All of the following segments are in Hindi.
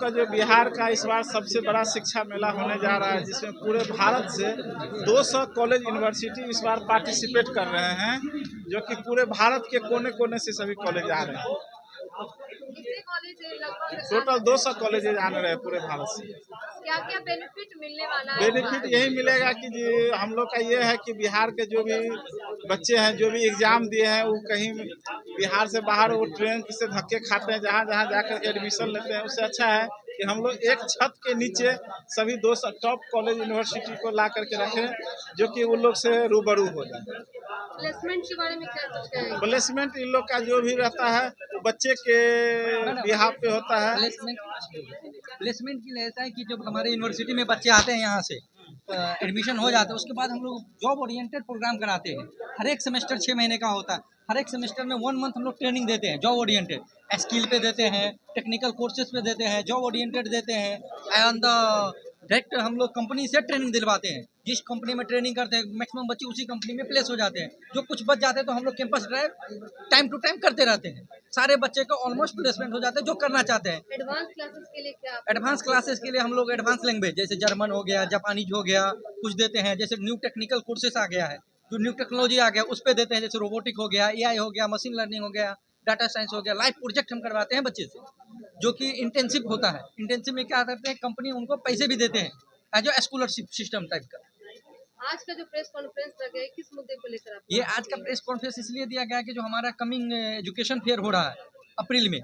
आपका जो बिहार का इस बार सबसे बड़ा शिक्षा मेला होने जा रहा है, जिसमें पूरे भारत से 200 कॉलेज यूनिवर्सिटी इस बार पार्टिसिपेट कर रहे हैं, जो कि पूरे भारत के कोने कोने से सभी कॉलेज आ रहे हैं। टोटल 200 कॉलेजेज आने रहे पूरे भारत से। क्या क्या बेनिफिट मिलने वाला है? बेनिफिट यही मिलेगा कि जी हम लोग का ये है कि बिहार के जो भी बच्चे हैं, जो भी एग्जाम दिए हैं, वो कहीं बिहार से बाहर वो ट्रेन से धक्के खाते हैं, जहाँ जहाँ जाकर एडमिशन लेते हैं। उससे अच्छा है कि हम लोग एक छत के नीचे सभी 200 टॉप कॉलेज यूनिवर्सिटी को ला करके रखें, जो कि उन लोग से रूबरू हो जाए। प्लेसमेंट के बारे में क्या कुछ कहेंगे? प्लेसमेंट इन लोग का जो भी रहता है बच्चे के बिहाफ पे होता है। प्लेसमेंट के लिए ऐसा है कि जब हमारे यूनिवर्सिटी में बच्चे आते हैं यहाँ से एडमिशन हो जाता है, उसके बाद हम लोग जॉब ओरिएंटेड प्रोग्राम कराते हैं। हर एक सेमेस्टर 6 महीने का होता है। हर एक सेमेस्टर में 1 मंथ हम लोग ट्रेनिंग देते हैं, जॉब ओरिएंटेड स्किल पे देते हैं, टेक्निकल कोर्सेज पे देते हैं, जॉब ओरिएंटेड देते हैं। एंड डायरेक्ट हम लोग कंपनी से ट्रेनिंग दिलवाते हैं। जिस कंपनी में ट्रेनिंग करते हैं मैक्सिमम बच्चे उसी कंपनी में प्लेस हो जाते हैं। जो कुछ बच जाते हैं तो हम लोग campus drive time to time करते रहते हैं। सारे बच्चे का ऑलमोस्ट प्लेसमेंट हो जाते हैं जो करना चाहते हैं। एडवांस क्लासेस के लिए क्या? एडवांस क्लासेस के लिए हम लोग एडवांस लैंग्वेज जैसे जर्मन हो गया, जापानीज हो गया, कुछ देते हैं। जैसे न्यू टेक्निकल कोर्सेस आ गया है, जो न्यू टेक्नोलॉजी आ गया उस पर देते हैं। जैसे रोबोटिक हो गया, एआई हो गया, मशीन लर्निंग हो गया, डाटा साइंस हो गया। लाइव प्रोजेक्ट हम करवाते हैं बच्चे से, जो कि इंटेंसिव होता है। इंटेंसिव में क्या करते हैं, कंपनी उनको पैसे भी देते हैं as a scholarship system type का। आज का जो प्रेस कॉन्फ्रेंस लगा है किस मुद्दे को लेकर? ये आज का प्रेस कॉन्फ्रेंस इसलिए दिया गया है कि जो हमारा कमिंग एजुकेशन फेयर हो रहा है अप्रैल में,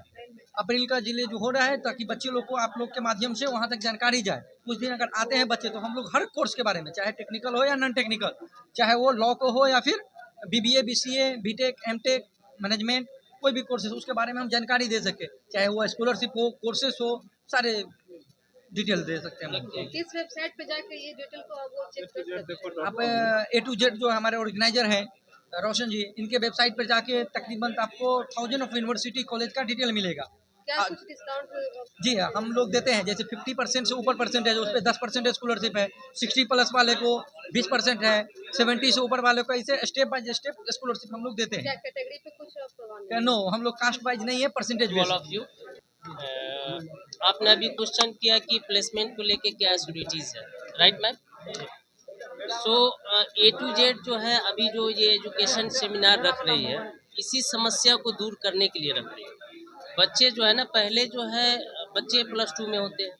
अप्रैल का जिले जो हो रहा है, ताकि बच्चे लोग को आप लोग के माध्यम से वहाँ तक जानकारी जाए। कुछ दिन अगर आते हैं बच्चे तो हम लोग हर कोर्स के बारे में, चाहे टेक्निकल हो या नॉन टेक्निकल, चाहे वो लॉ को हो या फिर BBA, BCA, BTech, MTech, management, कोई भी कोर्सेस, उसके बारे में हम जानकारी दे सके। चाहे वो स्कॉलरशिप हो, कोर्सेस हो, सारे डिटेल दे सकते हैं। किस वेबसाइट पे जाकर ये डिटेल को वो चेक कर सकते हैं? आप A to Z जो हमारे ऑर्गेनाइजर हैं रोशन जी, इनके वेबसाइट पर जाके तकरीबन आपको 1000 ऑफ यूनिवर्सिटी कॉलेज का डिटेल मिलेगा। क्या कुछ डिस्काउंट? जी हाँ, हम लोग देते हैं। जैसे 50% से ऊपर परसेंटेज उस पर 10% स्कॉलरशिप है। 60 प्लस वाले को 20% है। 70 से ऊपर वाले को ऐसे स्टेप बाय स्टेप स्कॉलरशिप हम लोग देते हैं। कैटेगरी पे कुछ नो, हम लोग कास्ट वाइज नहीं है, परसेंटेज बेस। आपने अभी क्वेश्चन किया कि प्लेसमेंट को लेके क्या एक्टिविटीज़ है, right ma'am? So A to Z जो है अभी जो ये एजुकेशन सेमिनार रख रही है, इसी समस्या को दूर करने के लिए रख रही है। बच्चे जो है ना, पहले जो है बच्चे +2 में होते हैं,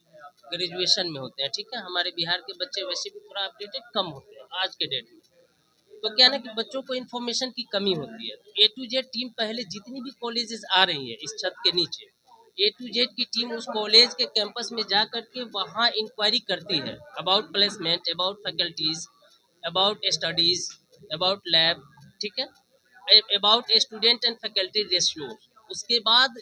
ग्रेजुएशन में होते हैं, ठीक है। हमारे बिहार के बच्चे वैसे भी थोड़ा अपडेटेड कम होते हैं आज के डेट में। तो क्या ना कि बच्चों को इन्फॉर्मेशन की कमी होती है। A to Z टीम पहले जितनी भी कॉलेजेस आ रही है इस छत के नीचे, A to Z की टीम उस कॉलेज के कैंपस में जा करके वहाँ इंक्वायरी करती है about placement, about faculties, about studies, about lab, ठीक है, about student and faculty ratio. उसके बाद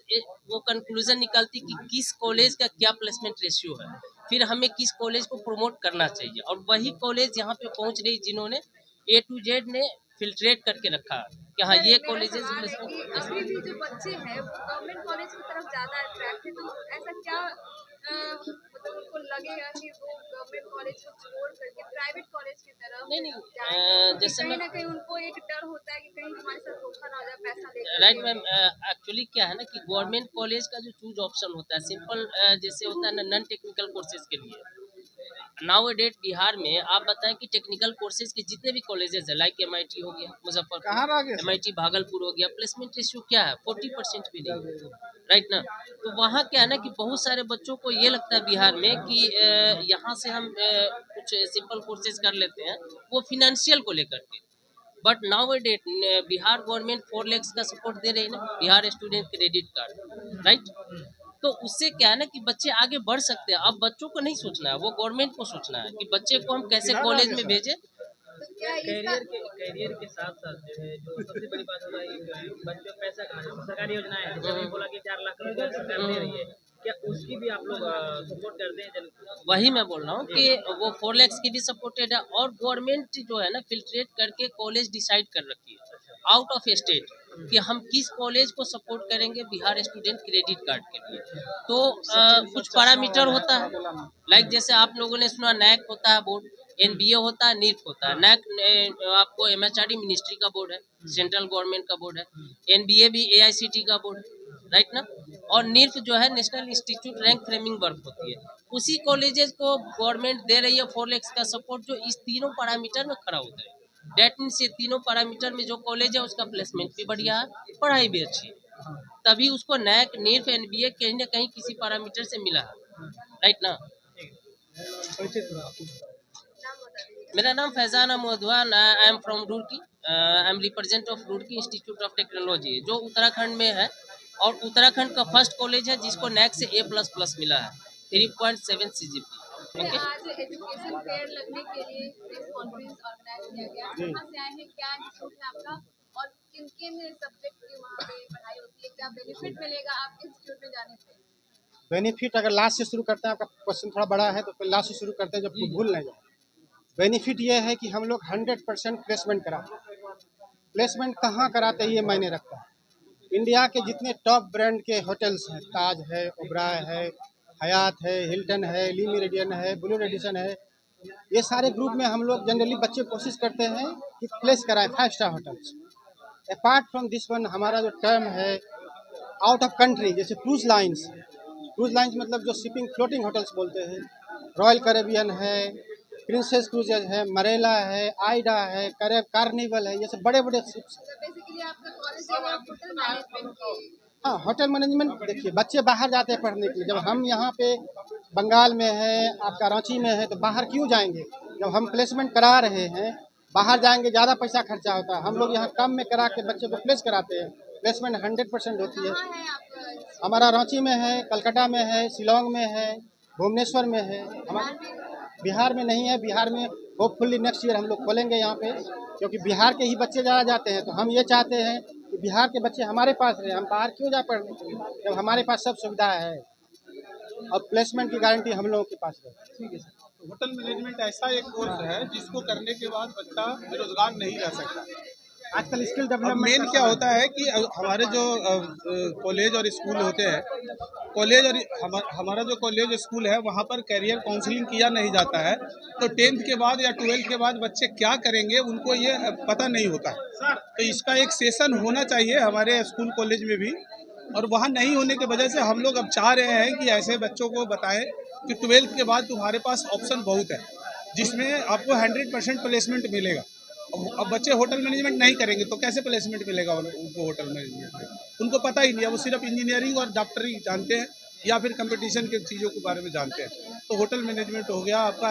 वो कंक्लूजन निकलती कि किस कॉलेज का क्या प्लेसमेंट रेशियो है, फिर हमें किस कॉलेज को प्रमोट करना चाहिए। और वही कॉलेज यहाँ पे पहुँच रही जिन्होंने A to Z ने फिल्ट्रेट करके रखा कि हाँ ये कॉलेजेस। अभी भी जो बच्चे हैं वो गवर्नमेंट कॉलेज की तरफ ज़्यादा अट्रैक्ट है, तो ऐसा क्या मतलब उनको लगेगा कि वो गवर्नमेंट कॉलेज को छोड़ करके प्राइवेट कॉलेज की तरफ नहीं, जैसे कहीं ना कहीं उनको एक डर होता है कि कहीं हमारे साथ धोखा ना हो जाए पैसा लेकर। राइट मैम, एक्चुअली क्या है ना कि गवर्नमेंट कॉलेज का जो चूज ऑप्शन होता है सिंपल, जैसे होता है ना नॉन टेक्निकल कोर्सेज के लिए। नाउ डेट बिहार में आप बताएं कि टेक्निकल कोर्सेज के जितने भी कॉलेजेस है, लाइक MIT हो गया मुजफ्फरपुर, MIT भागलपुर हो गया, प्लेसमेंट रेशियो क्या है 40% भी नहीं, राइट ना। तो वहाँ क्या है ना कि बहुत सारे बच्चों को ये लगता है बिहार में कि यहाँ से हम कुछ सिंपल कोर्सेज कर लेते हैं, वो फिनेंशियल को लेकर के। But now that Bihar government 4 lakhs का सपोर्ट दे रही है ना, Bihar student credit card, right. तो उससे क्या है ना कि बच्चे आगे बढ़ सकते हैं। अब बच्चों को नहीं सोचना है, वो गवर्नमेंट को सोचना है कि बच्चे को हम कैसे कॉलेज में भेजें। करियर के साथ साथ जो है, जो सबसे बड़ी बात होता है बच्चों को पैसा कहाँ है, सरकारी योजना है, जैसे बोला कि 4 लाख रुपए सरकार दे रही है, क्या उसकी भी आप लोग सपोर्ट करते हैं? वही मैं बोल रहा हूँ कि वो 4 lakhs की भी सपोर्टेड है, और गवर्नमेंट जो है ना फिल्ट्रेट करके कॉलेज डिसाइड कर रखी है आउट ऑफ स्टेट कि हम किस कॉलेज को सपोर्ट करेंगे बिहार स्टूडेंट क्रेडिट कार्ड के लिए। तो कुछ पैरामीटर होता है, लाइक जैसे आप लोगों ने सुना NAC होता है बोर्ड, NBA होता है, NIRF होता है। NAC आपको MHRD मिनिस्ट्री का बोर्ड है, सेंट्रल गवर्नमेंट का बोर्ड है। NBA भी AICT का बोर्ड है, राइट ना। और NIRF जो है national institute rank framing work होती है। उसी कॉलेजेस को गवर्नमेंट दे रही है 4 लाख का सपोर्ट, जो इस तीनों पैरामीटर में खरा उतरे। डेट मीन्स ये तीनों पैरामीटर में जो कॉलेज है उसका प्लेसमेंट भी बढ़िया है, पढ़ाई भी अच्छी है, तभी उसको NAC NIRF NBA कहीं ना कहीं किसी पैरामीटर से मिला है, राइट ना। मेरा नाम Faizan Mohdwan, I am from Roorkee, I am represent of Roorkee institute of technology, जो उत्तराखंड में है और उत्तराखंड का फर्स्ट कॉलेज है जिसको NAC से A++ मिला है, 3.7 CGPA। आज एजुकेशन फेयर लगने के लिए प्रेस कॉन्फ्रेंस ऑर्गेनाइज किया गया। कहाँ से आए हैं, क्या इंस्टीट्यूट है आपका और किन किन सब्जेक्ट की वहाँ पे पढ़ाई होती है, क्या बेनिफिट मिलेगा आपके इंस्टीट्यूट में जाने से? बेनिफिट अगर लास्ट से शुरू करते हैं, आपका क्वेश्चन थोड़ा बड़ा है तो फिर लास्ट से शुरू करते हैं, जब भूल नहीं जाए। बेनिफिट ये है कि हम लोग 100% प्लेसमेंट कराते हैं। प्लेसमेंट कहाँ कराते हैं ये मायने रखता है। इंडिया के जितने टॉप ब्रांड के होटल्स हैं, ताज है, ओबराय है, हयात है, हिल्टन है, ली मेरिडियन है, ब्लू रेडिसन है, ये सारे ग्रुप में हम लोग जनरली बच्चे कोशिश करते हैं कि प्लेस कराएं 5 star hotels. Apart from this one, हमारा जो टर्म है आउट ऑफ कंट्री, जैसे क्रूज लाइन्स मतलब जो शिपिंग फ्लोटिंग होटल्स बोलते हैं, रॉयल कैरेबियन है, प्रिंसेस क्रूजेज है, मरेला है, आइडा है, कार्निवल है, ये सब बड़े बड़े शिप्स। बेसिकली आपका कॉलेज है होटल मैनेजमेंट की। हाँ, होटल मैनेजमेंट। देखिए, बच्चे बाहर जाते हैं पढ़ने के लिए। जब हम यहाँ पे बंगाल में है, आपका रांची में है, तो बाहर क्यों जाएंगे? जब हम प्लेसमेंट करा रहे हैं, बाहर जाएंगे ज़्यादा पैसा खर्चा होता है। हम लोग यहाँ कम में करा के बच्चे को प्लेस कराते हैं। प्लेसमेंट 100% होती है। कहाँ है आपका? हमारा रांची में है, कलकत्ता में है, शिलोंग में है, भुवनेश्वर में है। हमारे बिहार में नहीं है। बिहार में होपफुली नेक्स्ट ईयर हम लोग खोलेंगे यहाँ पे, क्योंकि बिहार के ही बच्चे ज़्यादा जाते हैं। तो हम ये चाहते हैं कि बिहार के बच्चे हमारे पास रहे। हम बाहर क्यों जा पढ़ने के लिए, जब हमारे पास सब सुविधा है और प्लेसमेंट की गारंटी हम लोगों के पास है। ठीक है सर। होटल मैनेजमेंट ऐसा एक कोर्स है जिसको करने के बाद बच्चा बेरोजगार नहीं रह सकता। आजकल स्किल अब डेवलपमेंट मेन क्या होता है कि हमारे जो कॉलेज और स्कूल होते हैं, कॉलेज और हमारा जो कॉलेज स्कूल है वहाँ पर कैरियर काउंसलिंग किया नहीं जाता है। तो 10th के बाद या 12th के बाद बच्चे क्या करेंगे उनको ये पता नहीं होता है। तो इसका एक सेशन होना चाहिए हमारे स्कूल कॉलेज में भी, और वहाँ नहीं होने की वजह से हम लोग अब चाह रहे हैं कि ऐसे बच्चों को बताएं कि 12th के बाद तुम्हारे पास ऑप्शन बहुत है जिसमें आपको 100% प्लेसमेंट मिलेगा। अब बच्चे होटल मैनेजमेंट नहीं करेंगे तो कैसे प्लेसमेंट मिलेगा उनको होटल मैनेजमेंट में? उनको पता ही नहीं है, वो सिर्फ इंजीनियरिंग और डॉक्टरी जानते हैं या फिर कंपटीशन के चीज़ों के बारे में जानते हैं। तो होटल मैनेजमेंट हो गया, आपका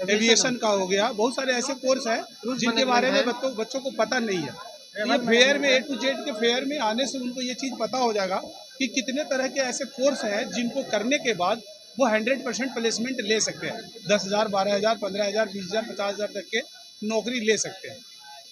एविएशन का हो गया, बहुत सारे ऐसे कोर्स हैं जिनके बारे में बच्चों को पता नहीं है। ये फेयर में A to Z के फेयर में आने से उनको ये चीज़ पता हो जाएगा कि कितने तरह के ऐसे कोर्स हैं जिनको करने के बाद वो 100% प्लेसमेंट ले सकते हैं। 10,000, 12,000, 15,000, 20,000, 50,000 तक के नौकरी ले सकते हैं।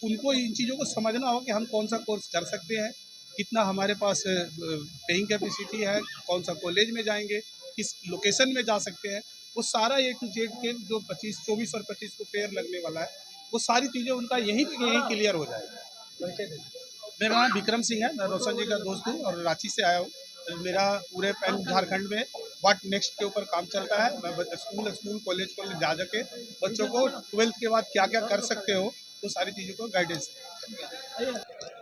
उनको इन चीज़ों को समझना हो कि हम कौन सा कोर्स कर सकते हैं, कितना हमारे पास पेइंग कैपेसिटी है, कौन सा कॉलेज में जाएंगे, किस लोकेशन में जा सकते हैं। वो सारा A to Z के जो 24 और 25 को फेयर लगने वाला है, वो सारी चीज़ें उनका यहीं क्लियर हो जाएगा। मेरा नाम विक्रम सिंह है, मैं रोशन जी का दोस्त हूँ और रांची से आया हूँ। मेरा पूरे पैन झारखंड में व्हाट नेक्स्ट के ऊपर काम चलता है। मैं स्कूल कॉलेज जा के बच्चों को 12th के बाद क्या क्या कर सकते हो तो सारी चीज़ों को गाइडेंस।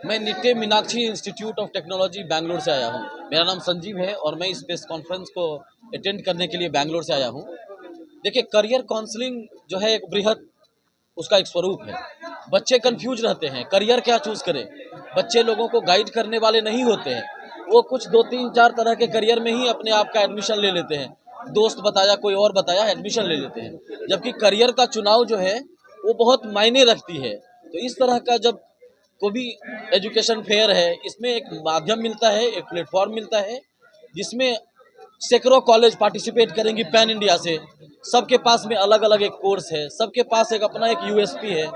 मैं Nitte Meenakshi institute of technology Bangalore से आया हूँ। मेरा नाम संजीव है और मैं इस प्रेस कॉन्फ्रेंस को अटेंड करने के लिए बैंगलोर से आया हूँ। देखिए, करियर काउंसलिंग जो है एक बृहद उसका एक स्वरूप है। बच्चे कंफ्यूज रहते हैं, करियर क्या चूज़ करें। बच्चे लोगों को गाइड करने वाले नहीं होते हैं। वो कुछ 2, 3, 4 तरह के करियर में ही अपने आप का एडमिशन ले लेते हैं। दोस्त बताया, कोई और बताया, एडमिशन ले लेते हैं। जबकि करियर का चुनाव जो है वो बहुत मायने रखती है। तो इस तरह का जब कोई भी एजुकेशन फेयर है, इसमें एक माध्यम मिलता है, एक प्लेटफॉर्म मिलता है जिसमें सैकड़ों कॉलेज पार्टिसिपेट करेंगी पैन इंडिया से। सबके पास में अलग अलग एक कोर्स है, सबके पास एक अपना एक USP है।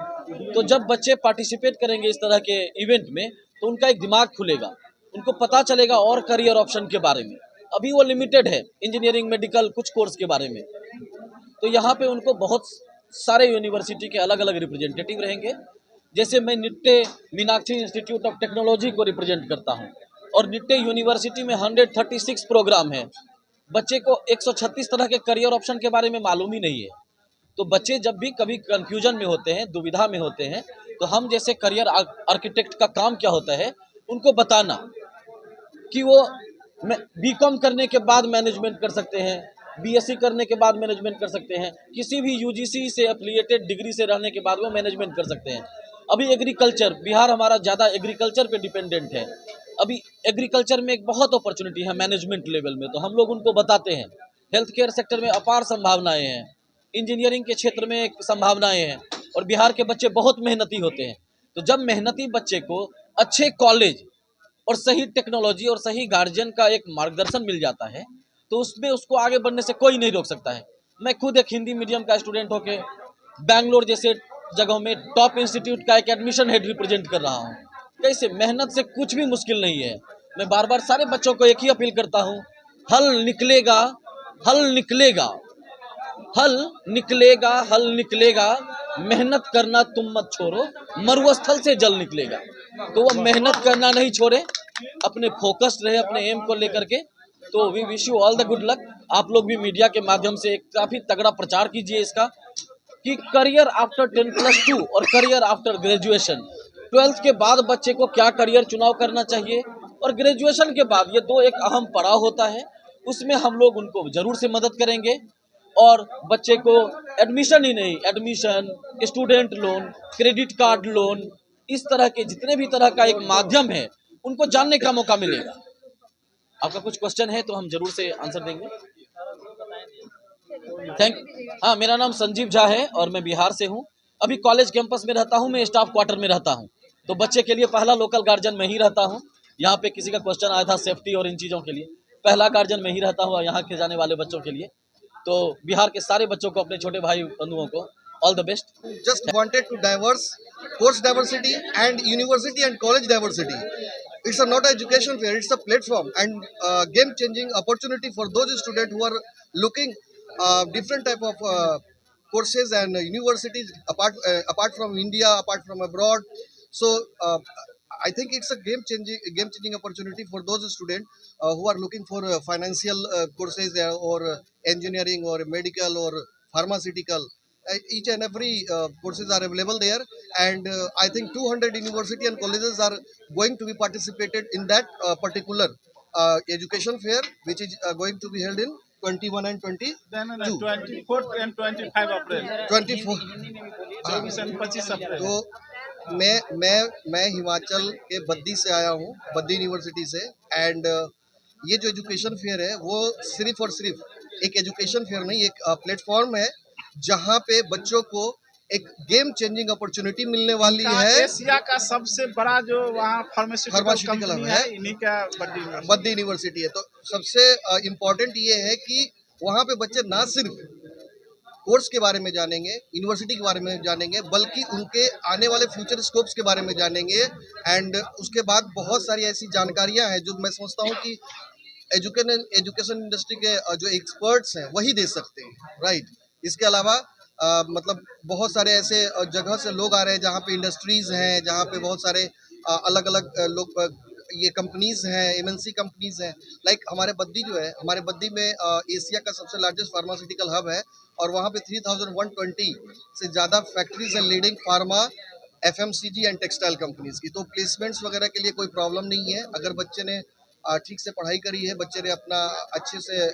तो जब बच्चे पार्टिसिपेट करेंगे इस तरह के इवेंट में तो उनका एक दिमाग खुलेगा, उनको पता चलेगा और करियर ऑप्शन के बारे में। अभी वो लिमिटेड है इंजीनियरिंग, मेडिकल, कुछ कोर्स के बारे में। तो यहाँ पे उनको बहुत सारे यूनिवर्सिटी के अलग अलग रिप्रेजेंटेटिव रहेंगे। जैसे मैं Nitte Meenakshi institute of technology को रिप्रेजेंट करता हूँ और निट्टे यूनिवर्सिटी में 136 प्रोग्राम है। बच्चे को 136 तरह के करियर ऑप्शन के बारे में मालूम ही नहीं है। तो बच्चे जब भी कभी कन्फ्यूजन में होते हैं, दुविधा में होते हैं, तो हम जैसे करियर आर्किटेक्ट का काम क्या होता है, उनको बताना कि वो बीकॉम करने के बाद मैनेजमेंट कर सकते हैं, बीएससी करने के बाद मैनेजमेंट कर सकते हैं, किसी भी यूजीसी से एफिलिएटेड डिग्री से रहने के बाद वो मैनेजमेंट कर सकते हैं। अभी एग्रीकल्चर, बिहार हमारा ज़्यादा एग्रीकल्चर पे डिपेंडेंट है। अभी एग्रीकल्चर में एक बहुत अपॉर्चुनिटी है मैनेजमेंट लेवल में, तो हम लोग उनको बताते हैं। हेल्थ केयर सेक्टर में अपार संभावनाएं हैं, इंजीनियरिंग के क्षेत्र में एक संभावनाएं हैं, और बिहार के बच्चे बहुत मेहनती होते हैं। तो जब मेहनती बच्चे को अच्छे कॉलेज और सही टेक्नोलॉजी और सही गार्जियन का एक मार्गदर्शन मिल जाता है, तो उसमें उसको आगे बढ़ने से कोई नहीं रोक सकता है। मैं खुद एक हिंदी मीडियम का स्टूडेंट होके बैंगलोर जैसे जगहों में टॉप इंस्टीट्यूट का एक एडमिशन हेड रिप्रेजेंट कर रहा हूँ। कैसे मेहनत से कुछ भी मुश्किल नहीं है। मैं बार बार सारे बच्चों को एक ही अपील करता हूँ, हल निकलेगा, हल निकलेगा, हल निकलेगा, हल निकलेगा, मेहनत करना तुम मत छोड़ो, मरुस्थल से जल निकलेगा। तो वो मेहनत करना नहीं छोड़े, अपने फोकस्ड रहे अपने एम को लेकर के। तो we wish you all the good luck. आप लोग भी मीडिया के माध्यम से काफ़ी तगड़ा प्रचार कीजिए इसका, कि करियर आफ्टर 10+2 और करियर आफ्टर ग्रेजुएशन। 12th के बाद बच्चे को क्या करियर चुनाव करना चाहिए, और ग्रेजुएशन के बाद ये दो एक अहम पड़ाव होता है, उसमें हम लोग उनको जरूर से मदद करेंगे। और बच्चे को एडमिशन ही नहीं, admission, student loan, credit card loan, इस तरह के जितने भी तरह का एक माध्यम है उनको जानने का मौका मिलेगा। आपका कुछ क्वेश्चन है तो हम जरूर से आंसर देंगे। हाँ, मेरा नाम संजीव झा है और मैं बिहार से हूँ। अभी कॉलेज कैंपस में रहता हूँ, मैं स्टाफ क्वार्टर में रहता हूँ, तो बच्चे के लिए पहला लोकल गार्जियन में ही रहता हूँ। यहाँ पे किसी का क्वेश्चन आया था सेफ्टी और इन चीज़ों के लिए, पहला गार्जियन में ही रहता हूँ यहाँ के जाने वाले बच्चों के लिए। तो बिहार के सारे बच्चों को, अपने छोटे भाई बंधुओं को all the best. Just wanted to diverse course diversity and university and college diversity. It's a not education fair, it's a platform and game changing opportunity for those students who are looking different type of courses and universities apart from India, apart from abroad. So I think it's a game changing opportunity for those students who are looking for financial courses or engineering or medical or pharmaceutical. Each and every courses are available there, and I think 200 university and colleges are going to be participated in that particular education fair, which is going to be held in 21 and 22. Then 24 and 25 April 24 24 and 25 अप्रैल। तो मैं हिमाचल के बद्दी से आया हूँ, बद्दी यूनिवर्सिटी से, एंड ये जो एजुकेशन फेयर है वो सिर्फ और सिर्फ एक एजुकेशन फेयर नहीं, एक प्लेटफॉर्म है जहाँ पे बच्चों को एक गेम चेंजिंग अपॉर्चुनिटी मिलने वाली है। एशिया का सबसे बड़ा जो वहाँ फार्मास्यूटिकल कंपनी है, इन्हीं का बद्दी यूनिवर्सिटी है। तो सबसे इम्पोर्टेंट ये है कि वहाँ पे बच्चे ना सिर्फ कोर्स के बारे में जानेंगे, यूनिवर्सिटी के बारे में जानेंगे, बल्कि उनके आने वाले फ्यूचर स्कोप्स के बारे में जानेंगे। एंड उसके बाद बहुत सारी ऐसी जानकारियाँ हैं जो मैं समझता हूँ कि एजुकेशन इंडस्ट्री के जो एक्सपर्ट्स हैं वही दे सकते हैं, राइट। इसके अलावा मतलब बहुत सारे ऐसे जगह से लोग आ रहे हैं जहाँ पे इंडस्ट्रीज़ हैं, जहाँ पे बहुत सारे अलग अलग लोग, ये कंपनीज़ हैं, एमएनसी कंपनीज़ हैं। लाइक हमारे बद्दी जो है, हमारे बद्दी में एशिया का सबसे लार्जेस्ट फार्मास्यूटिकल हब है, और वहाँ पे 3120 से ज़्यादा फैक्ट्रीज हैं leading pharma, FMCG and textile companies की। तो प्लेसमेंट्स वगैरह के लिए कोई प्रॉब्लम नहीं है। अगर बच्चे ने ठीक से पढ़ाई करी है, बच्चे ने अपना अच्छे से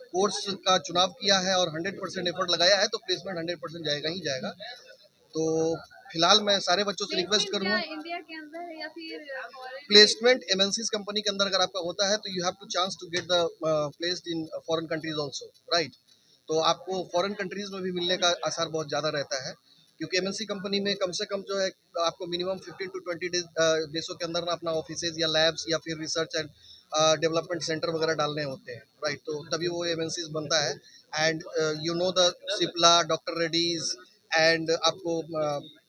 कोर्स का चुनाव किया है और 100% एफर्ट लगाया है, तो प्लेसमेंट 100% जाएगा ही जाएगा। तो फिलहाल मैं सारे बच्चों से रिक्वेस्ट करूँगा, इंडिया के अंदर है या फिर प्लेसमेंट एमएनसीज कंपनी के अंदर अगर आपका होता है तो you have to chance to get the placed in foreign countries also, right. तो आपको फॉरेन कंट्रीज में भी मिलने का आसार बहुत ज़्यादा रहता है, क्योंकि एमएनसी कंपनी में कम से कम जो है आपको मिनिमम 15 to 20 देशों के अंदर ना अपना ऑफिसेज या लैब्स या फिर रिसर्च एंड डेवलपमेंट सेंटर वगैरह डालने होते हैं, राइट। तो तभी वो एमएनसीज बनता है। And you know the Cipla, doctor Reddy's, and आपको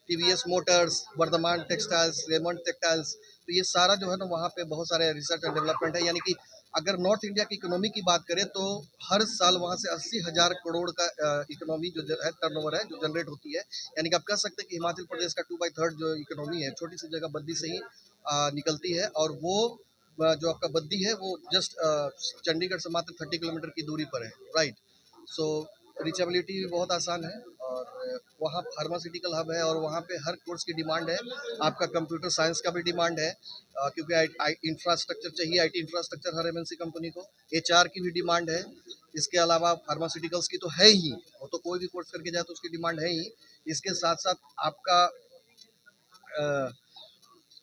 TVS motors, Vardhaman textiles, Raymond textiles, तो ये सारा जो है ना वहाँ पे बहुत सारे रिसर्च एंड डेवलपमेंट है। यानी कि अगर नॉर्थ इंडिया की इकोनॉमी की बात करें तो हर साल वहाँ से 80,000 करोड़ का इकोनॉमी जो है, टर्नओवर है, जो जनरेट होती है। यानी कि आप कह सकते हैं कि हिमाचल प्रदेश का 2/3 जो इकोनॉमी है छोटी सी जगह बद्दी से ही निकलती है, और वो जो आपका बद्दी है वो जस्ट चंडीगढ़ से मात्र 30 किलोमीटर की दूरी पर है, राइट। सो रीचेबिलिटी भी बहुत आसान है, और और वहाँ फार्मास्यूटिकल हब है और वहाँ पे हर कोर्स की डिमांड है। आपका कंप्यूटर साइंस का भी डिमांड है, क्योंकि इंफ्रास्ट्रक्चर चाहिए, IT infrastructure her MNC company को। एचआर की भी डिमांड है। इसके अलावा फार्मास्यूटिकल्स की तो है ही, वो तो कोई भी कोर्स करके जाए तो उसकी डिमांड है ही। इसके साथ साथ आपका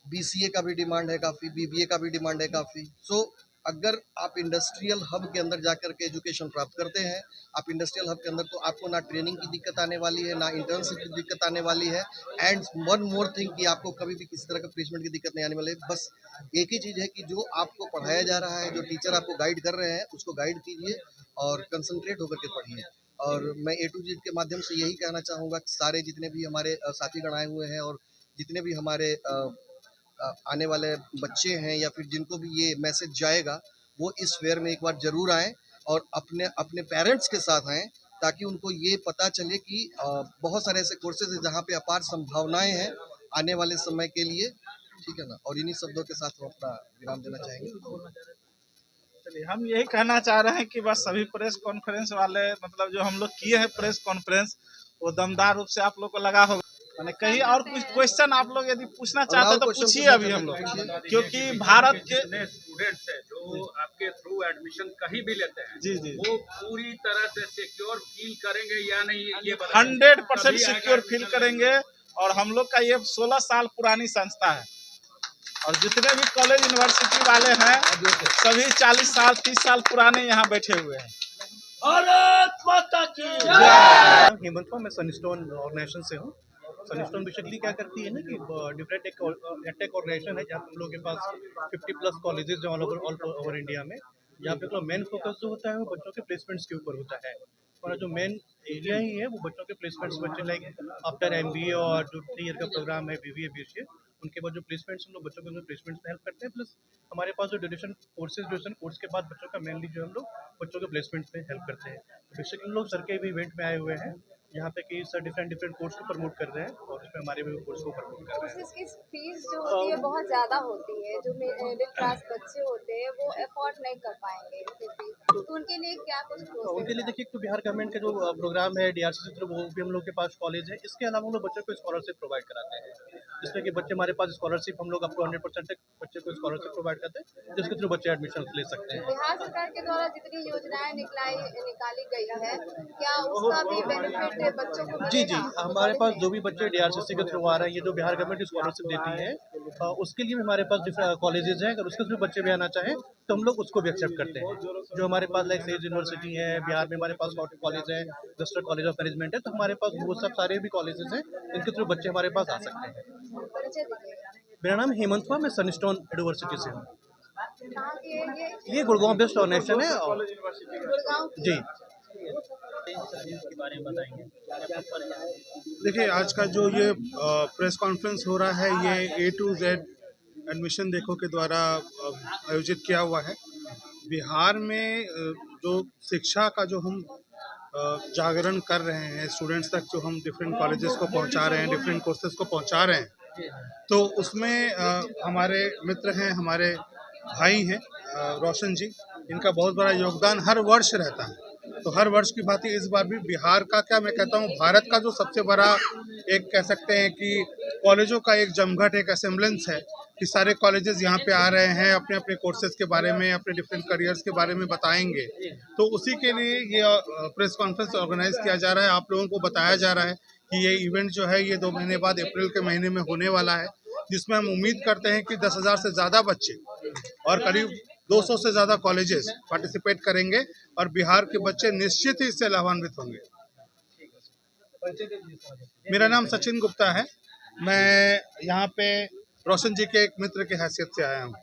बीसीए का भी डिमांड है काफ़ी, बीबीए का भी डिमांड है काफ़ी। सो अगर आप इंडस्ट्रियल हब के अंदर जाकर के एजुकेशन प्राप्त करते हैं, आप इंडस्ट्रियल हब के अंदर, तो आपको ना ट्रेनिंग की दिक्कत आने वाली है, ना इंटर्नशिप की दिक्कत आने वाली है। एंड वन मोर थिंग कि आपको कभी भी किसी तरह का प्लेसमेंट की दिक्कत नहीं आने वाली है। बस एक ही चीज़ है कि जो आपको पढ़ाया जा रहा है, जो टीचर आपको गाइड कर रहे हैं, उसको गाइड कीजिए और कंसंट्रेट होकर के पढ़िए। और मैं A to Z के माध्यम से यही कहना चाहूँगा कि सारे जितने भी हमारे साथीगण आए हुए हैं और जितने भी हमारे आने वाले बच्चे हैं या फिर जिनको भी ये मैसेज जाएगा, वो इस फेयर में एक बार जरूर आएँ और अपने अपने पेरेंट्स के साथ आएँ, ताकि उनको ये पता चले कि बहुत सारे ऐसे कोर्सेज हैं जहाँ पे अपार संभावनाएं हैं आने वाले समय के लिए। ठीक है ना। और इन्हीं शब्दों के साथ हम अपना विराम देना चाहेंगे। चलिए, हम यही कहना चाह रहे हैं कि बस सभी प्रेस कॉन्फ्रेंस वाले, मतलब जो हम लोग किए हैं प्रेस कॉन्फ्रेंस, वो दमदार रूप से आप लोग को लगा होगा। मैंने कहीं और कुछ क्वेश्चन आप लोग यदि पूछना चाहते हैं तो पूछिए अभी हम लोग, क्योंकि भारत के स्टूडेंट्स हैं जो आपके थ्रू एडमिशन कहीं भी लेते हैं, जी जी, वो पूरी तरह से सिक्योर फील करेंगे या नहीं, ये 100% सिक्योर फील करेंगे। और हम लोग का ये 16 साल पुरानी संस्था है और जितने भी कॉलेज यूनिवर्सिटी वाले हैं सभी 40 साल 30 साल पुराने यहाँ बैठे हुए हैं। भारत माता की जय। हेमंत, मैं सनस्टोन ऑर्गेनाइजेशन से हूँ। सनस्टोन बेसिकली क्या करती है ना कि डिफरेंट टेक ऑर्गेनाइजेशन है जहाँ हम लोग के पास 50+ कॉलेजेस हैं ऑल ओवर इंडिया में, जहाँ पे मेन फोकस जो होता है वो बच्चों के प्लेसमेंट्स के ऊपर होता है। और जो मेन एरिया ही है वो बच्चों के प्लेसमेंट्स, बच्चे लाइक आफ्टर MBA और जो 3 ईयर का प्रोग्राम है BBA BCA, उनके बाद जो प्लेसमेंट्स हम लोग बच्चों को प्लेसमेंट्स में हेल्प करते हैं। प्लस हमारे पास जो ड्यूरेशन कोर्स के बाद बच्चों का मेनली जो हम लोग बच्चों के प्लेसमेंट्स में हेल्प करते हैं। बेसिकली हम लोग सर के भी इवेंट में आए हुए हैं यहाँ पे कि सर डिफरेंट कोर्स को प्रमोट कर रहे हैं और उसमें हमारे भी कोर्स को प्रमोट कर रहे हैं। कोर्सेज की फीस जो होती है बहुत ज़्यादा होती है, जो मिडिल क्लास बच्चे होते हैं वो अफोर्ड नहीं कर पाएंगे इसकी फीस, तो उनके लिए क्या कुछ प्रोसेस? उनके लिए देखिए, तो बिहार गवर्नमेंट का जो प्रोग्राम है DRC से, वो भी हम लोग के पास कॉलेज है। इसके अलावा हम लोग बच्चों को स्कॉलरशिप प्रोवाइड कराते हैं, जिसमें कि बच्चे हमारे पास स्कॉलरशिप हम लोग अप टू 100% तक बच्चे को स्कॉलरशिप प्रोवाइड करते हैं, जिसके थ्रू बच्चे एडमिशन ले सकते हैं। बिहार सरकार के द्वारा जितनी योजनाएं निकाली गई है, क्या उसका भी बेनिफिट बच्चों को जी, हमारे पास जो भी बच्चे DRCC के थ्रू आ रहे हैं, ये जो बिहार गवर्नमेंट स्कॉलरशिप देती है, उसके लिए भी हमारे पास डिफरेंट कॉलेजेस हैं। अगर उसके थ्रू बच्चे भी आना चाहें तो हम लोग उसको भी एक्सेप्ट करते हैं। जो हमारे पास लाइक सेज यूनिवर्सिटी है, बिहार में हमारे पास कॉलेज है, वेस्टर्न कॉलेज ऑफ मैनेजमेंट है, तो हमारे पास वो सब सारे भी कॉलेजेस हैं इनके थ्रू बच्चे हमारे पास आ सकते हैं। परिचय दीजिएगा। मेरा नाम हेमंत हुआ, मैं सनस्टोन यूनिवर्सिटी से हूँ। कहाँ की है ये गुड़गांव बेस्ड ऑर्गेनाइजेशन है और गुड़गांव की? जी। के बारे में बताएंगे। देखिए, आज का जो ये प्रेस कॉन्फ्रेंस हो रहा है, ये A to Z एडमिशन देखो के द्वारा आयोजित किया हुआ है। बिहार में जो शिक्षा का जो हम जागरण कर रहे हैं, स्टूडेंट्स तक जो हम डिफरेंट कॉलेजेस को पहुंचा रहे हैं, डिफरेंट कोर्सेज को पहुंचा रहे हैं, तो उसमें हमारे मित्र हैं, हमारे भाई हैं रोशन जी, इनका बहुत बड़ा योगदान हर वर्ष रहता है। तो हर वर्ष की भांति इस बार भी बिहार का, क्या मैं कहता हूँ, भारत का जो सबसे बड़ा एक कह सकते हैं कि कॉलेजों का एक जमघट, एक असेंबलेंस है कि सारे कॉलेजेस यहाँ पे आ रहे हैं, अपने अपने कोर्सेज के बारे में, अपने डिफरेंट करियर्स के बारे में बताएंगे। तो उसी के लिए ये प्रेस कॉन्फ्रेंस ऑर्गेनाइज किया जा रहा है। आप लोगों को बताया जा रहा है कि ये इवेंट जो है ये 2 महीने बाद अप्रैल के महीने में होने वाला है, जिसमें हम उम्मीद करते हैं कि 10,000 से ज़्यादा बच्चे और करीब 200 से ज़्यादा कॉलेजेस पार्टिसिपेट करेंगे और बिहार के बच्चे निश्चित ही इससे लाभान्वित होंगे। मेरा नाम सचिन गुप्ता है। मैं यहाँ पे रोशन जी के एक मित्र की हैसियत से आया हूँ।